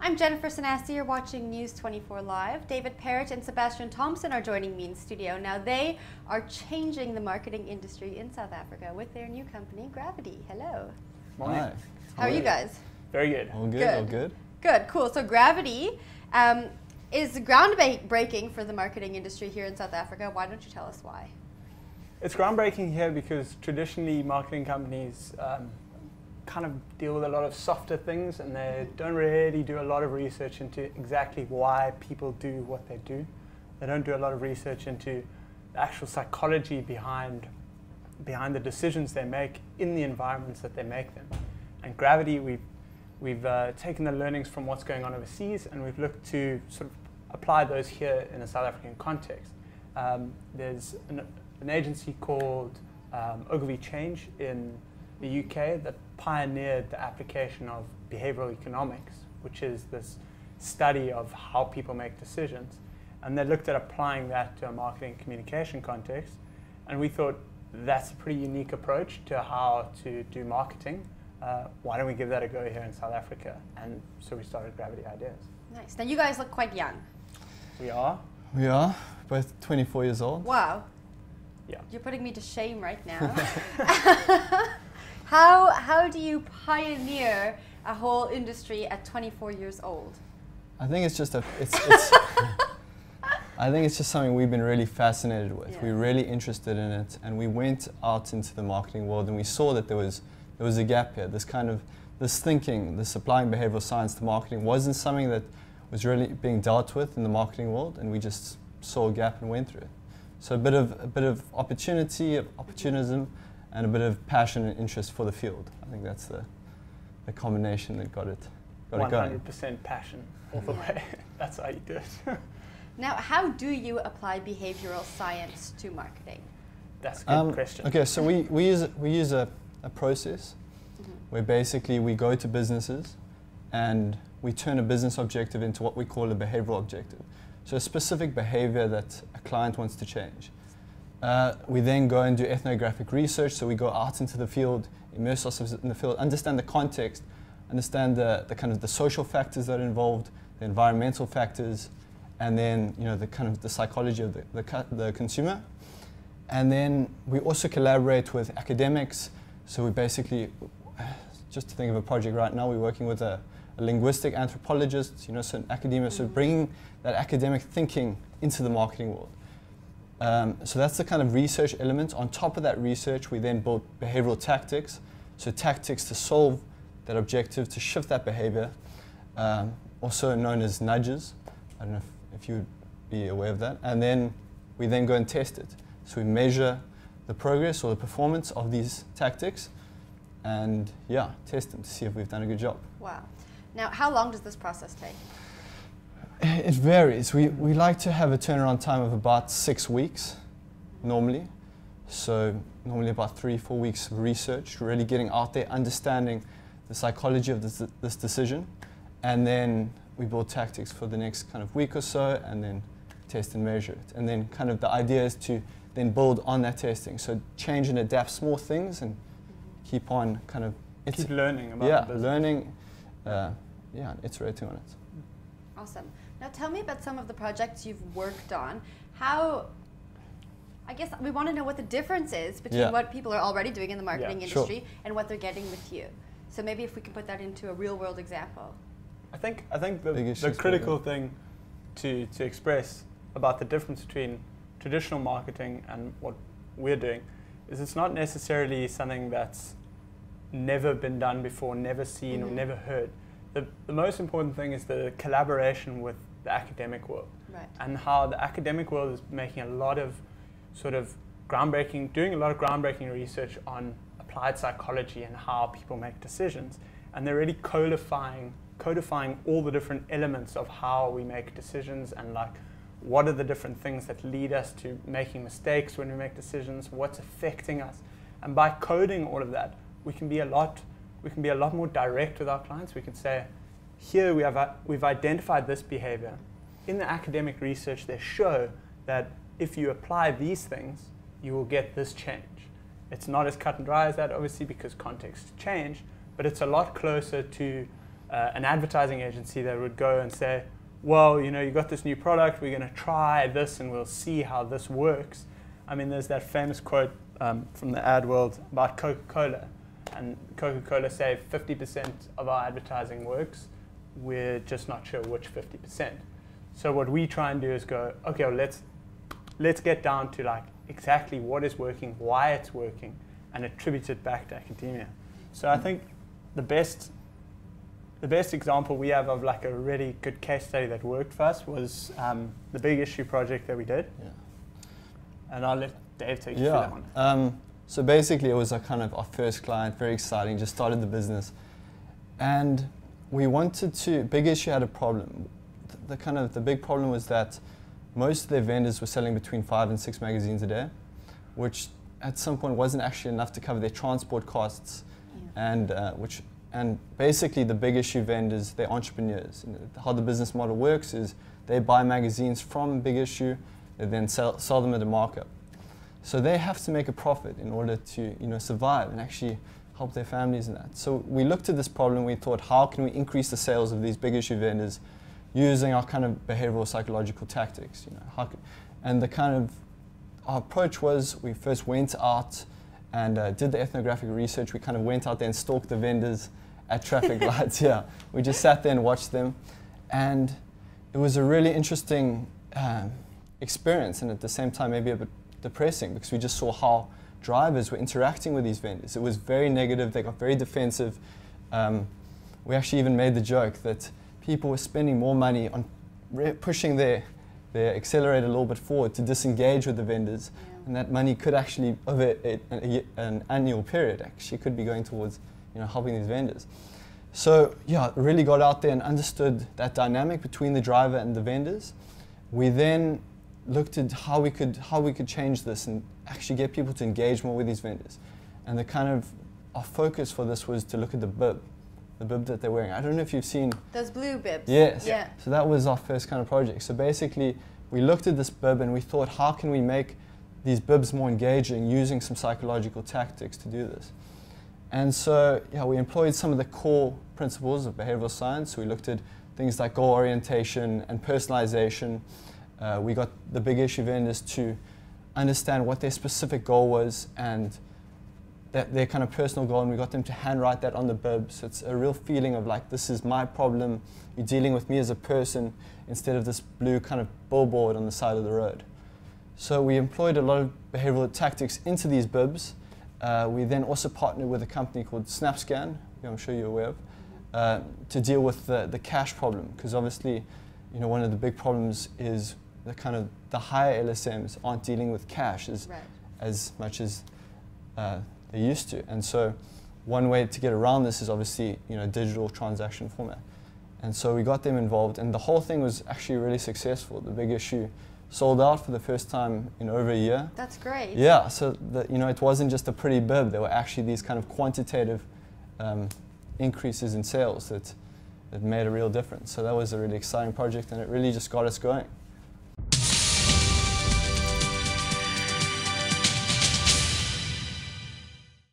I'm Jennifer Sanasti. You're watching News 24 Live. David Parrott and Sebastian Thompson are joining me in studio. Now they are changing the marketing industry in South Africa with their new company, Gravity. Hello. Morning. Hi. How are you guys? Very good. All good, Good. all good. Good, cool. So Gravity is groundbreaking for the marketing industry here in South Africa. Why don't you tell us why? It's groundbreaking here because traditionally marketing companies kind of deal with a lot of softer things, and they don't really do a lot of research into exactly why people do what they do. They don't do a lot of research into the actual psychology behind the decisions they make in the environments that they make them. And Gravity, we've taken the learnings from what's going on overseas, and we've looked to sort of apply those here in a South African context. There's an agency called Ogilvy Change in the UK that pioneered the application of behavioral economics, which is this study of how people make decisions. And they looked at applying that to a marketing communication context. And we thought that's a pretty unique approach to how to do marketing. Why don't we give that a go here in South Africa? And so we started Gravity Ideas. Nice. Now you guys look quite young. We are. We are both 24 years old. Wow. Yeah. You're putting me to shame right now. How do you pioneer a whole industry at 24 years old? I think it's just I think it's just something we've been really fascinated with. Yeah. We're really interested in it, and we went out into the marketing world and we saw that there was a gap here. This thinking, this applying behavioral science to marketing wasn't something that was really being dealt with in the marketing world, and we just saw a gap and went through it. So a bit of opportunity, opportunism, and a bit of passion and interest for the field. I think that's the combination that got it going. 100% passion all the way. That's how you do it. Now, how do you apply behavioral science to marketing? That's a good question. Okay, so we use a process where basically we go to businesses and we turn a business objective into what we call a behavioral objective. So a specific behavior that a client wants to change. We then go and do ethnographic research, so we go out into the field, immerse ourselves in the field, understand the context, understand the kind of the social factors that are involved, the environmental factors, and then the kind of the psychology of the consumer. And then we also collaborate with academics. So we basically, just to think of a project right now, we're working with a linguistic anthropologist, so an academia, so bringing that academic thinking into the marketing world. So that's the kind of research element. On top of that research, we then build behavioral tactics. So tactics to solve that objective, to shift that behavior, also known as nudges. I don't know if you would be aware of that. And then we then go and test it. So we measure the progress or the performance of these tactics and test them to see if we've done a good job. Wow. Now, how long does this process take? It varies. We like to have a turnaround time of about 6 weeks, normally. So normally about 3-4 weeks of research, really getting out there, understanding the psychology of this decision, and then we build tactics for the next kind of week or so, and then test and measure it. And then kind of the idea is to then build on that testing. So change and adapt small things and keep on kind of... Keep learning about the business. Learning, iterating on it. Awesome. Now tell me about some of the projects you've worked on. I guess we want to know what the difference is between what people are already doing in the marketing industry and what they're getting with you. So maybe if we can put that into a real world example. I think the critical thing to express about the difference between traditional marketing and what we're doing is it's not necessarily something that's never been done before, never seen or never heard. The most important thing is the collaboration with the academic world, and how the academic world is making a lot of doing a lot of groundbreaking research on applied psychology and how people make decisions, and they're really codifying all the different elements of how we make decisions, and like what are the different things that lead us to making mistakes when we make decisions, what's affecting us, and by coding all of that, we can be a lot more direct with our clients. We can say, here we've identified this behavior. In the academic research, they show that if you apply these things, you will get this change. It's not as cut and dry as that, obviously, because contexts change, but it's a lot closer to an advertising agency that would go and say, well, you know, you got this new product, we're going to try this and we'll see how this works. I mean, there's that famous quote from the ad world about Coca-Cola. And Coca-Cola say 50% of our advertising works. We're just not sure which 50%. So what we try and do is go, okay, well, let's get down to like exactly what is working, why it's working, and attribute it back to academia. So I think the best example we have of like a really good case study that worked for us was the Big Issue project that we did. Yeah. And I'll let Dave take you through that one. So basically it was our first client, very exciting, just started the business. And we wanted to, Big Issue had a problem. The big problem was that most of their vendors were selling between 5 and 6 magazines a day, which at some point wasn't actually enough to cover their transport costs. Yeah. And basically the Big Issue vendors, they're entrepreneurs. How the business model works is they buy magazines from Big Issue, they then sell them at a markup. So they have to make a profit in order to survive and actually help their families in that. So we looked at this problem, we thought, how can we increase the sales of these Big Issue vendors using our kind of behavioral psychological tactics? Our approach was we first went out and did the ethnographic research. We kind of went out there and stalked the vendors at traffic lights. Yeah, we just sat there and watched them, and it was a really interesting experience, and at the same time maybe a bit depressing, because we just saw how drivers were interacting with these vendors. It was very negative. They got very defensive. We actually even made the joke that people were spending more money on pushing their accelerator a little bit forward to disengage with the vendors. Yeah. And that money could actually, over an annual period, actually could be going towards helping these vendors. So yeah, really got out there and understood that dynamic between the driver and the vendors. We then looked at how we could change this and actually get people to engage more with these vendors. And our focus for this was to look at the bib that they're wearing. I don't know if you've seen those blue bibs. Yes. Yeah. So that was our first kind of project. So basically, we looked at this bib and we thought, how can we make these bibs more engaging using some psychological tactics to do this? And so, yeah, we employed some of the core principles of behavioral science. We looked at things like goal orientation and personalization. We got the Big Issue vendors to understand what their specific goal was and their kind of personal goal, and we got them to handwrite that on the bib. So it's a real feeling of like, this is my problem, you're dealing with me as a person, instead of this blue kind of billboard on the side of the road. So we employed a lot of behavioral tactics into these bibs. We then also partnered with a company called SnapScan, who I'm sure you're aware of, to deal with the cash problem, because obviously, one of the big problems is the higher LSMs aren't dealing with cash as much as they used to. And so one way to get around this is obviously digital transaction format. And so we got them involved, and the whole thing was actually really successful. The Big Issue sold out for the first time in over a year. That's great. Yeah, so it wasn't just a pretty bib. There were actually these kind of quantitative increases in sales that made a real difference. So that was a really exciting project, and it really just got us going.